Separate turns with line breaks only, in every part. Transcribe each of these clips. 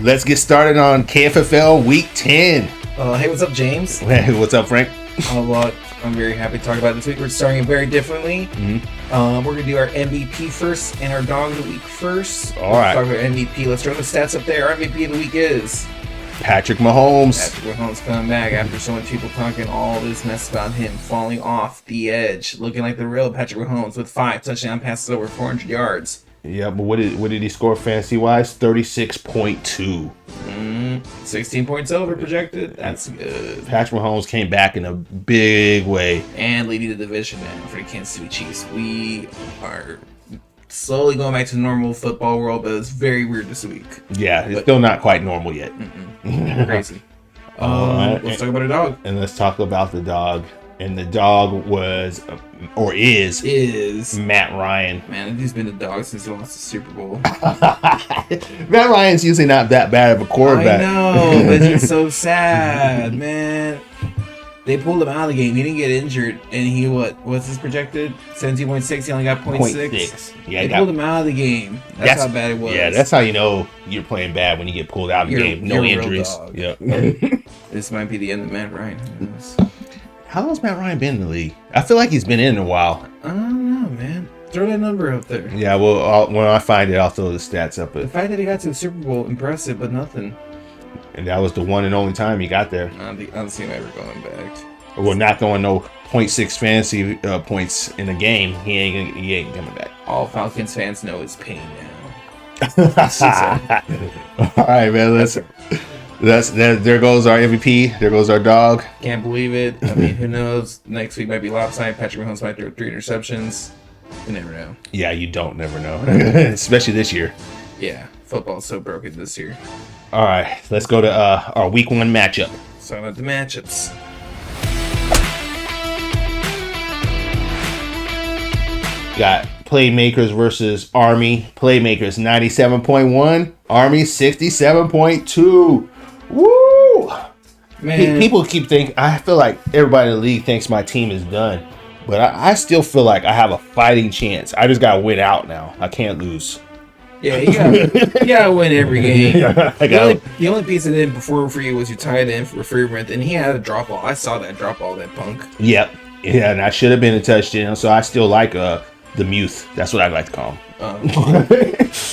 let's get started on KFFL Week 10.
Hey, what's up, James?
Hey, what's up, Frank?
Well, I'm very happy to talk about this week. We're starting it very differently. We're going to do our MVP first and our dog of the week first.
All right.
Let's talk about MVP. Let's throw the stats up there. Our MVP of the week is
Patrick Mahomes.
Patrick Mahomes coming back after so many people talking all this mess about him falling off the edge, looking like the real Patrick Mahomes with 5 touchdown passes over 400 yards.
Yeah, but what did he score fantasy-wise? 36.2.
16 points over projected. That's good.
Patrick Mahomes came back in a big way.
And leading the division now for the Kansas City Chiefs. We are slowly going back to the normal football world, but it's very weird this week.
Yeah, it's still not quite normal yet.
Crazy. Let's talk about a dog.
And let's talk about the dog. And the dog was, or is Matt Ryan.
Man, he's been a dog since he lost the Super Bowl.
Matt Ryan's usually not that bad of a quarterback.
I know, but it's so sad, man. They pulled him out of the game. He didn't get injured, and he what's his projected? 17.6. He only got 0.6.
Yeah,
they pulled him out of the game. That's how bad it was.
Yeah, that's how you know you're playing bad when you get pulled out of the game. No injuries.
Yeah. This might be the end of Matt Ryan. Who knows?
How long's Matt Ryan been in the league? I feel like he's been in a while.
I don't know, man. Throw that number up there.
Yeah, well, when I find it, I'll throw the stats up.
The fact that he got to the Super Bowl, impressive, but nothing.
And that was the one and only time he got there.
I don't see him ever going back.
Well, not going no 0.6 fantasy points in a game. He ain't coming back.
All Falcons fans know his pain now.
All right, man. There goes our MVP. There goes our dog.
Can't believe it. I mean, who knows? Next week might be lopsided. Patrick Mahomes might throw 3 interceptions. You never know.
Yeah, you don't never know. Especially this year.
Yeah, football's so broken this year.
All right, let's go to our Week 1 matchup.
Let's talk about the matchups.
Got Playmakers versus Army. Playmakers 97.1. Army 67.2. Woo!
Man,
People keep thinking, I feel like everybody in the league thinks my team is done. But I still feel like I have a fighting chance. I just got to win out now. I can't lose.
Yeah, you gotta win every game. The only piece that didn't perform for you was your tight end for Freeman, and he had a drop ball. I saw that drop ball, that punk.
Yep. Yeah, and I should have been a touchdown, so I still like the Muth. That's what I like to call him.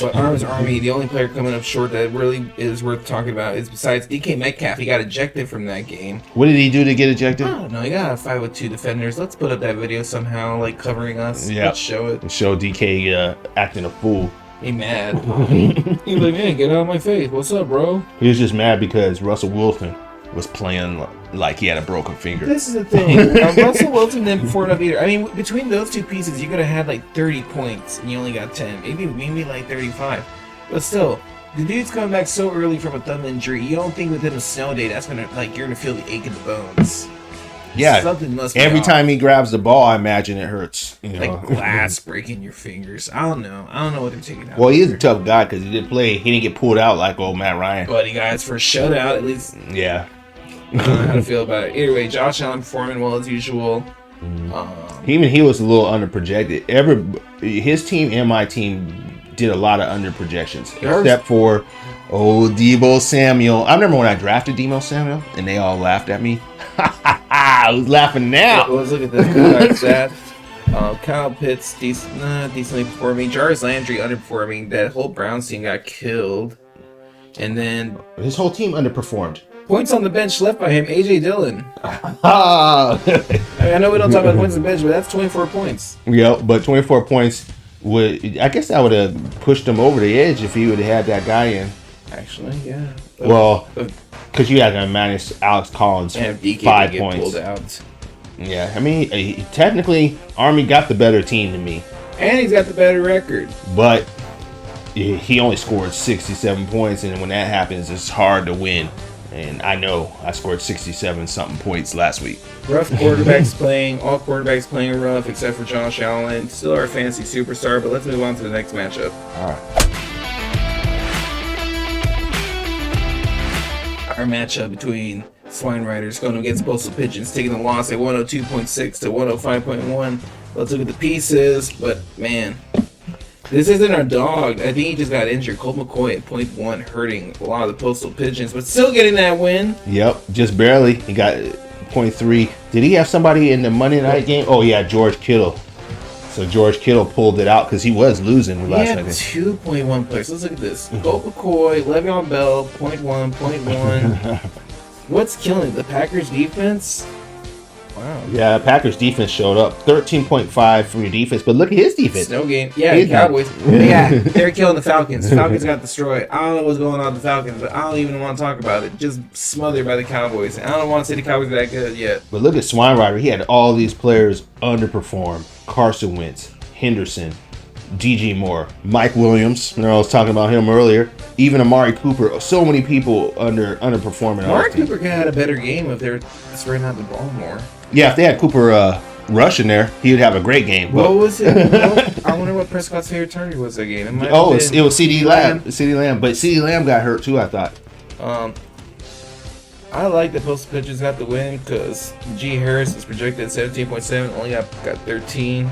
But Army, the only player coming up short that really is worth talking about is besides DK Metcalf. He got ejected from that game.
What did he do to get ejected?
I don't know. He got a fight with 2 defenders. Let's put up that video somehow, like covering us.
Yeah.
Let's show it.
Show DK acting a fool.
He mad. He's like, man, get out of my face. What's up, bro?
He was just mad because Russell Wilson was playing like he had a broken finger.
This is the thing. Russell Wilson didn't perform up either. I mean, between those 2 pieces, you could have had like 30 points and you only got 10. Maybe like 35. But still, the dude's coming back so early from a thumb injury. You don't think within a snow day that's you're gonna feel the ache in the bones.
Yeah,
something must be
every
off.
time he grabs the ball, I imagine it hurts. You know?
Like glass breaking your fingers. I don't know what they're taking out.
Well, he's a tough guy because he didn't play. He didn't get pulled out like old Matt Ryan.
But he got his first shutout at least.
Yeah.
I don't know how to feel about it. Either way, Josh Allen performing well as usual.
He was a little underprojected. His team and my team did a lot of underprojections, except for Deebo Samuel. I remember when I drafted Deebo Samuel, and they all laughed at me. I was laughing now.
Let's look at this. That. Kyle Pitts decently performing. Jarvis Landry underperforming. That whole Browns team got killed. And then
his whole team underperformed.
Points on the bench left by him, AJ Dillon. I know we don't talk about points on the bench, but that's 24 points.
Yeah, but 24 points I guess that would have pushed him over the edge if he would have had that guy in.
Actually, yeah.
Well, because you had to manage Alex Collins
and DK
5
get
points.
Pulled out.
Yeah, I mean, technically, Army got the better team than me.
And he's got the better record.
But he only scored 67 points, and when that happens, it's hard to win. And I know I scored 67-something points last week.
Rough quarterbacks playing, all quarterbacks playing rough except for Josh Allen. Still our fantasy superstar, but let's move on to the next matchup.
All right.
Our matchup between Swine Riders going against Postal Pigeons, taking the loss at 102.6 to 105.1. Let's look at the pieces, but man, This isn't our dog. I think he just got injured. Colt McCoy at 0.1, hurting a lot of the Postal Pigeons, but still getting that win.
Yep, just barely. He got 0.3. Did he have somebody in the Monday night game? Oh, yeah, George Kittle. So George Kittle pulled it out because he was losing last night.
He had 2.1 players. Let's look at this. Colt McCoy, Le'Veon Bell, 0.1. What's killing it? The Packers defense? Wow.
Yeah, Packers defense showed up. 13.5 from your defense, but look at his defense.
Snow game. Yeah, the Cowboys. Yeah, they're killing the Falcons. The Falcons got destroyed. I don't know what's going on with the Falcons, but I don't even want to talk about it. Just smothered by the Cowboys. I don't want to say the Cowboys are that good yet.
But look at Swine Rider. He had all these players underperform. Carson Wentz, Henderson, DJ Moore, Mike Williams. You know, I was talking about him earlier. Even Amari Cooper. So many people underperforming.
Amari Cooper could have had a better game if they were spreading out the ball more.
Yeah, if they had Cooper Rush in there, he would have a great game.
What was it? I wonder what Prescott's favorite target was that game.
It was CD Lamb. CD Lamb, but CD Lamb got hurt too, I thought.
I like the Postal Pigeons got the win because G. Harris was projected at 17.7, only got 13.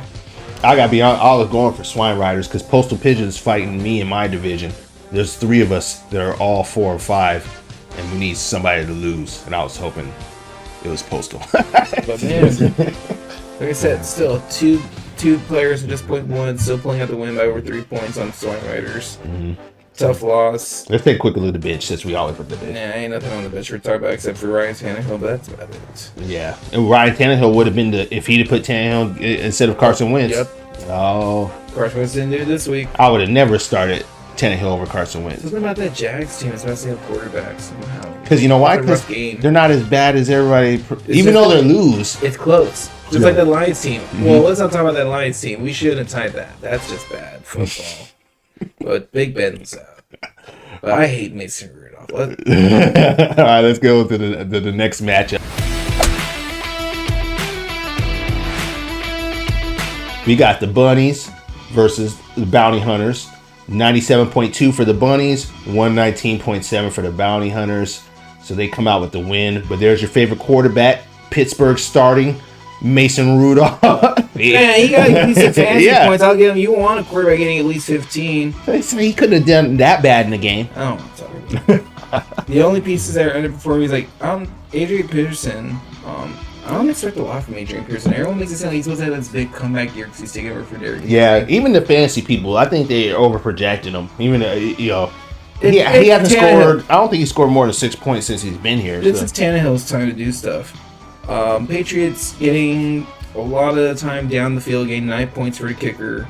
I gotta be honest, I was going for Swine Riders because Postal Pigeons fighting me in my division. There's 3 of us that are all 4 or 5, and we need somebody to lose. And I was hoping it was Postal.
But man, like I said, still two players at just 0.1, still pulling out the win by over 3 points on Swine Riders. Mm-hmm. Tough loss.
Let's take a quick look at the bench since we always put the bench.
Nah, ain't nothing on the bench we're talking about except for Ryan Tannehill, but that's about it.
Yeah, and Ryan Tannehill would have been if he'd have put Tannehill instead of Carson Wentz.
Yep.
Oh.
Carson Wentz didn't do it this week.
I would have never started Tannehill over Carson Wentz.
Something about that Jags team is messing up quarterbacks. Wow.
Because you know why? Because they're not as bad as everybody. Even though they lose,
it's close. Just like the Lions team. Mm-hmm. Well, let's not talk about that Lions team. We shouldn't have tied that. That's just bad football. But Big Ben's out. But I hate Mason Rudolph. All
right, let's go to the next matchup. We got the Bunnies versus the Bounty Hunters. 97.2 for the Bunnies, 119.7 for the Bounty Hunters. So they come out with the win. But there's your favorite quarterback, Pittsburgh starting, Mason Rudolph.
Man, he got at least some fantasy points. I'll give him. You want a quarterback getting at least 15.
He couldn't have done that bad in the game.
I don't want to talk about the only pieces that are underperforming is like Adrian Peterson. I don't expect a lot from Adrian Peterson. Everyone makes it sound like he's supposed to have this big comeback year because he's taking over for Derrick.
Yeah, even the fantasy people, I think they overprojected him. Even he hasn't scored. I don't think he scored more than 6 points since he's been here.
This is Tannehill's time to do stuff. Patriots getting a lot of the time down the field, getting 9 points for the kicker,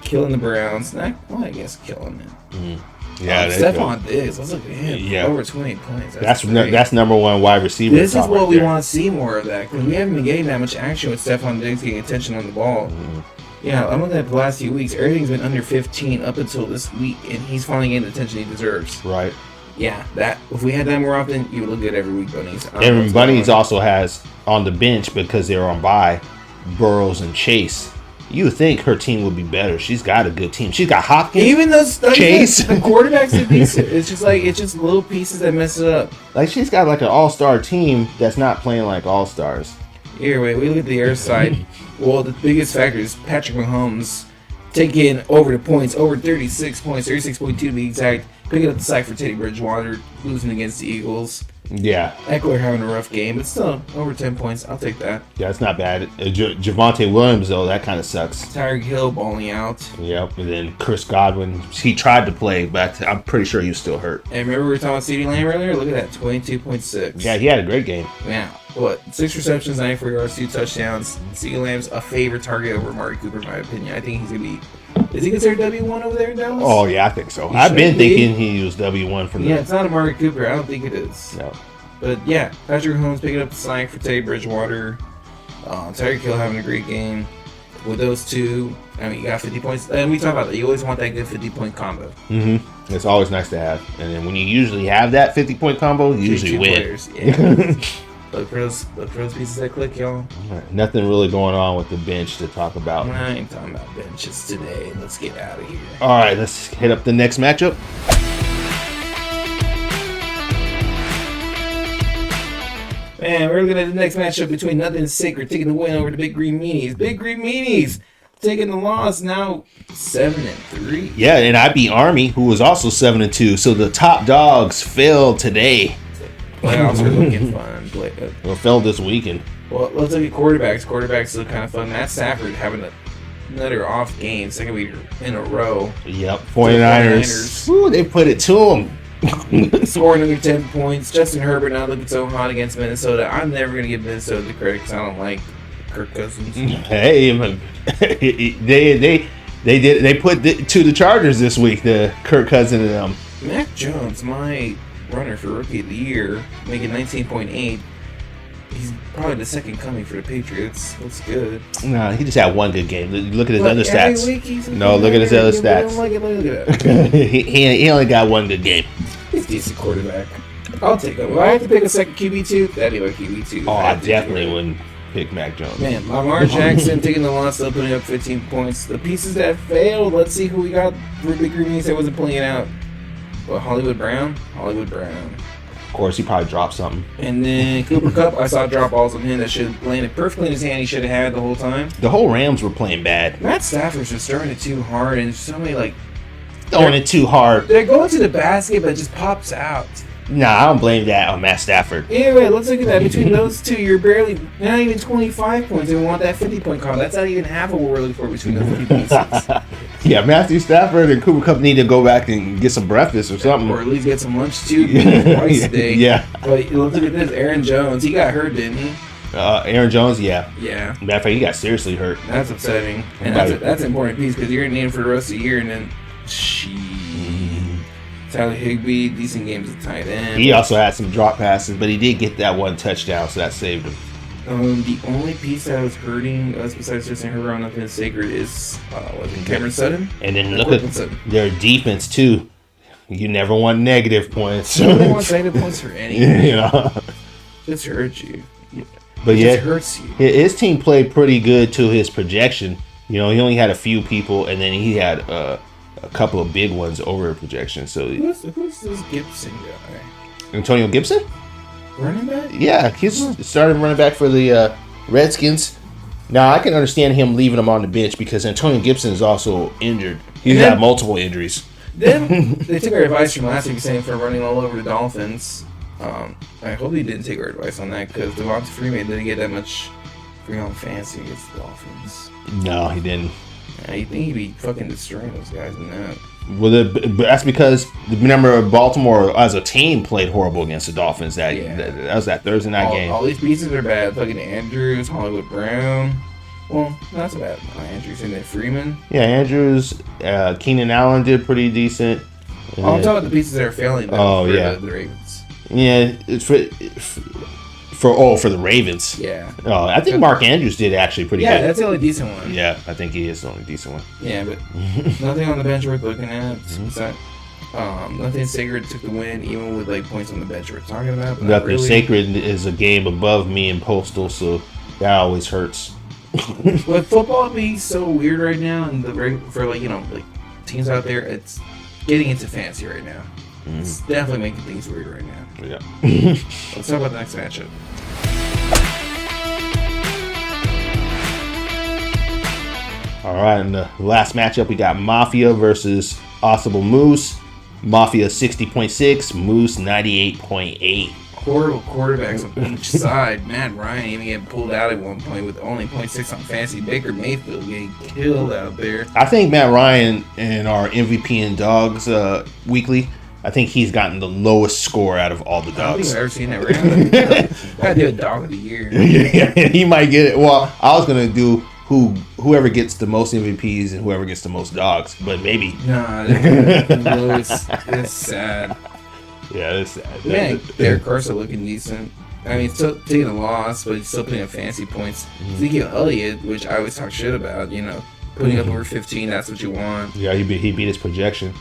killing the Browns. I guess killing it. Mm-hmm.
Yeah,
Stephon Diggs. Let's look at him. Yeah. Over 20 points.
That's number one wide receiver.
This is what we want to see more of that because we haven't been getting that much action with Stephon Diggs getting attention on the ball. Mm-hmm. Yeah, I'm looking at the last few weeks. Everything's been under 15 up until this week, and he's finally getting the attention he deserves.
Right.
Yeah, that if we had that more often, you would look good every week, Bunnies.
And Bunnies also has on the bench because they're on bye, Burrows and Chase. You would think her team would be better. She's got a good team. She's got Hopkins,
even those
Chase.
The quarterbacks are decent. It's just little pieces that mess it up.
Like she's got like an all-star team that's not playing like all-stars.
Here, wait. We look at the air side. Well, the biggest factor is Patrick Mahomes taking over the points, over 36 points, 36.2 to be exact. Picking up the sack for Teddy Bridgewater, losing against the Eagles.
Yeah.
Eckler having a rough game, but still over 10 points. I'll take that.
Yeah, it's not bad. Javonte Williams, though, that kind of sucks.
Tyreek Hill balling out.
Yep. And then Chris Godwin, he tried to play, but I'm pretty sure he was still hurt.
And remember we were talking about CeeDee Lamb earlier? Look at that, 22.6.
Yeah, he had a great game.
Yeah. 6 receptions, 94 yards, 2 touchdowns. CeeDee Lamb's a favorite target over Amari Cooper, in my opinion. I think he's going to be... Is he considered W1 over there in Dallas?
Oh, yeah, I think so. I've been thinking he was W1 from
Yeah, it's not Amari Cooper. I don't think it is.
No.
But, yeah, Patrick Mahomes picking up the slack for Teddy Bridgewater. Tyreek Hill having a great game. With those two, I mean, you got 50 points. And we talk about that. You always want that good 50-point combo.
Mm-hmm. It's always nice to have. And then when you usually have that 50-point combo, you usually win.
Players. Yeah. Look for those pieces that click, y'all.
Right. Nothing really going on with the bench to talk about.
I ain't talking about benches today. Let's get out of here.
All right, let's hit up the next matchup.
Man, we're looking at the next matchup between Nothing Sacred taking the win over the Big Green Meanies. Big Green Meanies taking the loss. Now 7-3.
Yeah, and I beat Army, who was also 7-2. So the top dogs fell today.
Playoffs are looking fun.
Well, fell this weekend.
Well, let's look at quarterbacks. Quarterbacks look kind of fun. Matt Stafford having another off game, second week in a row.
Yep, 49ers. Ooh, they put it to them.
Scoring under 10 points. Justin Herbert not looking so hot against Minnesota. I'm never going to give Minnesota the credit because I don't like Kirk Cousins.
Hey, they put it to the Chargers this week, the Kirk Cousins and them.
Mac Jones, my runner for Rookie of the Year, making 19.8. He's probably the second coming for the Patriots. Looks good.
No, he just had one good game. Look at his other stats. Look at his other stats.
Look at
he only got one good game.
He's a decent quarterback. I'll take him. If I have to pick a second QB2, that'd be my QB2.
Oh, I definitely wouldn't pick Mac Jones.
Man, Lamar Jackson taking the loss, still putting up 15 points. The pieces that failed, let's see who we got for Big Green that wasn't playing out. Well, Hollywood Brown.
Of course, he probably dropped something.
And then Cooper Kupp, I saw drop balls on him that should have landed perfectly in his hand. He should have had the whole time.
The whole Rams were playing bad.
Matt Stafford's just throwing it too hard, and so many
throwing it too hard.
They're going to the basket, but it just pops out.
Nah, I don't blame that on Matt Stafford.
Anyway, let's look at that. Between those two, you're barely not even 25 points. And we want that 50-point combo. That's not even half of what we're looking for between those two pieces.
Yeah, Matthew Stafford and Cooper Kupp need to go back and get some breakfast or something.
Or at least get some lunch, too. Twice a day.
Yeah.
But let's look at this. Aaron Jones. He got hurt, didn't he?
Aaron Jones, yeah.
Yeah.
Matter of fact, he got seriously hurt.
That's upsetting. And that's an important piece because you're going to need him for the rest of the year. And then, Tyler Higbee, decent games at tight end.
He also had some drop passes, but he did get that one touchdown, so that saved him.
The only piece that was hurting us besides Justin Herbert on nothing sacred is Cameron Sutton.
And then look at their defense too. You never want negative points.
You never want negative points for anything.
You know,
just hurts you.
But
it just hurts you.
His team played pretty good to his projection. You know, he only had a few people, and then he had a couple of big ones over projection. So
who's this Gibson guy?
Antonio Gibson?
Running back?
Yeah, he's started running back for the Redskins. Now, I can understand him leaving him on the bench because Antonio Gibson is also injured. He's got multiple injuries.
Then they took our advice from last week saying for running all over the Dolphins. I hope he didn't take our advice on that because Devonta Freeman didn't get that much free on fantasy against the Dolphins.
No, he didn't.
You think he'd be fucking destroying those guys in that.
Well, that's because remember Baltimore as a team played horrible against the Dolphins. That was that Thursday night game.
All these pieces are bad. Fucking Andrews, Hollywood Brown. Well, not so bad. Andrews and then Freeman.
Yeah, Andrews, Keenan Allen did pretty decent.
I'm talking about the pieces that are failing. Though, the Ravens.
Yeah, it's for the Ravens.
Yeah.
Oh, I think Mark Andrews did actually pretty good.
Yeah, that's the only decent one.
Yeah, I think he is the only decent one.
Yeah, but nothing on the bench worth looking at. Nothing sacred took the win, even with points on the bench we're talking about.
Nothing really. Sacred is a game above me and Postal, so that always hurts.
With football being so weird right now, and for teams out there, it's getting into fantasy right now. It's definitely making things weird right now.
Yeah.
Let's talk about the next matchup.
All right, in the last matchup, we got Mafia versus Possible Moose. Mafia 60.6, Moose 98.8.
Horrible quarterbacks on each side. Matt Ryan even getting pulled out at one point with only 0.6 on fantasy. Baker Mayfield getting killed out there.
I think Matt Ryan in our MVP and Dogs weekly, I think he's gotten the lowest score out of all the dogs.
I don't think I've ever seen that. Gotta do a dog of the year.
Yeah, he might get it. Well, I was gonna do whoever gets the most MVPs and whoever gets the most dogs, but maybe.
Nah, that's sad.
Yeah, that's sad.
Yeah, Derek Carson looking decent. I mean, still taking a loss, but he's still putting up fantasy points. Ezekiel Elliott, which I always talk shit about, putting up over 15, that's what you want.
Yeah, he beat his projection.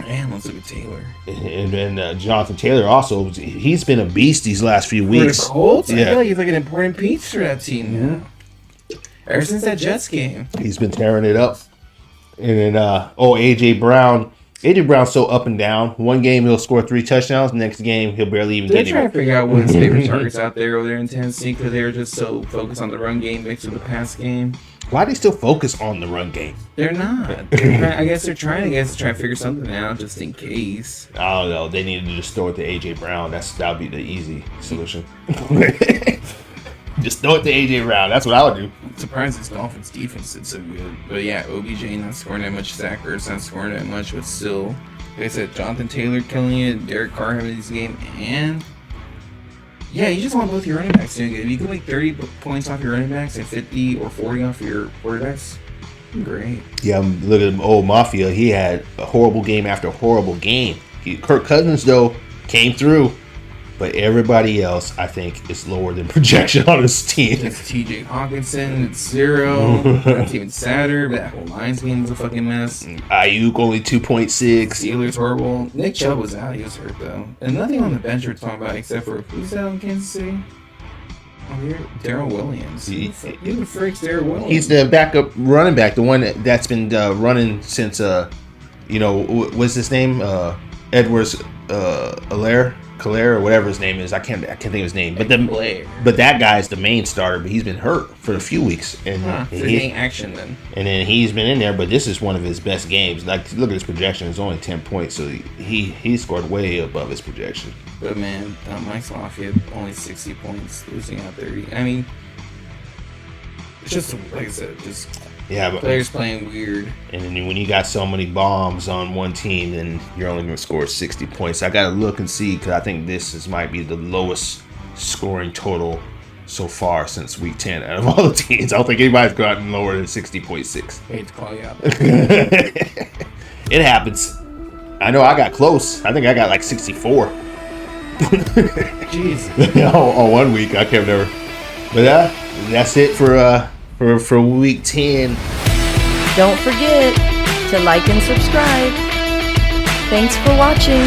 And let's look at Taylor.
And Jonathan Taylor also, he's been a beast these last few weeks.
For the Colts? I feel like he's an important piece for that team now. Ever since that Jets game.
He's been tearing it up. And then, A.J. Brown. A.J. Brown's so up and down. One game he'll score 3 touchdowns. Next game he'll barely even get it.
They're trying to figure out what his favorite targets out there over there in Tennessee because they were just so focused on the run game mixed with the pass game.
Why do they still focus on the run game?
They're not. I guess they're trying to figure something out just in case.
I don't know. They needed to just throw it to AJ Brown. That'll be the easy solution. Just throw it to AJ Brown. That's what I would do.
I'm surprised this Dolphins defense did so good. But yeah, OBJ not scoring that much, Zach Ertz not scoring that much, but still, like I said, Jonathan Taylor killing it, Derek Carr having this game, and yeah, you just want both your running backs doing good. If you can make 30 points off your running backs and 50 or 40 off your quarterbacks, great.
Yeah, look at old Mafia. He had a horrible game after horrible game. Kirk Cousins, though, came through. But everybody else, I think, is lower than projection on his team.
It's TJ Hawkinson, it's 0. That's even sadder. That whole Lions game was a fucking mess.
Ayuk only 2.6.
Steelers horrible. Nick Chubb was out. He was hurt, though. And nothing on the bench we're talking about except for who's out in Kansas City? Oh, here, Darrell Williams. Who the frick's Darrell Williams?
He's the backup running back, the one that's been running since, what's his name? Edwards Calais or whatever his name is. I can't think of his name. But that guy's the main starter, but he's been hurt for a few weeks. And
so he's getting action then.
And then he's been in there, but this is one of his best games. Like, look at his projection. It's only 10 points, so he scored way above his projection.
But man, Mike's Mafia only 60 points, losing out 30. I mean, it's just, like I said, just but players playing weird.
And then when you got so many bombs on one team, then you're only going to score 60 points. I got to look and see, because I think this might be the lowest scoring total so far since week 10 out of all the teams. I don't think anybody's gotten lower than 60.6.
Hate to call you out.
It happens. I know I got close. I think I got like 64.
Jeez.
on 1 week. I can't remember. But that's it for week 10.
Don't forget to like and subscribe. Thanks for watching.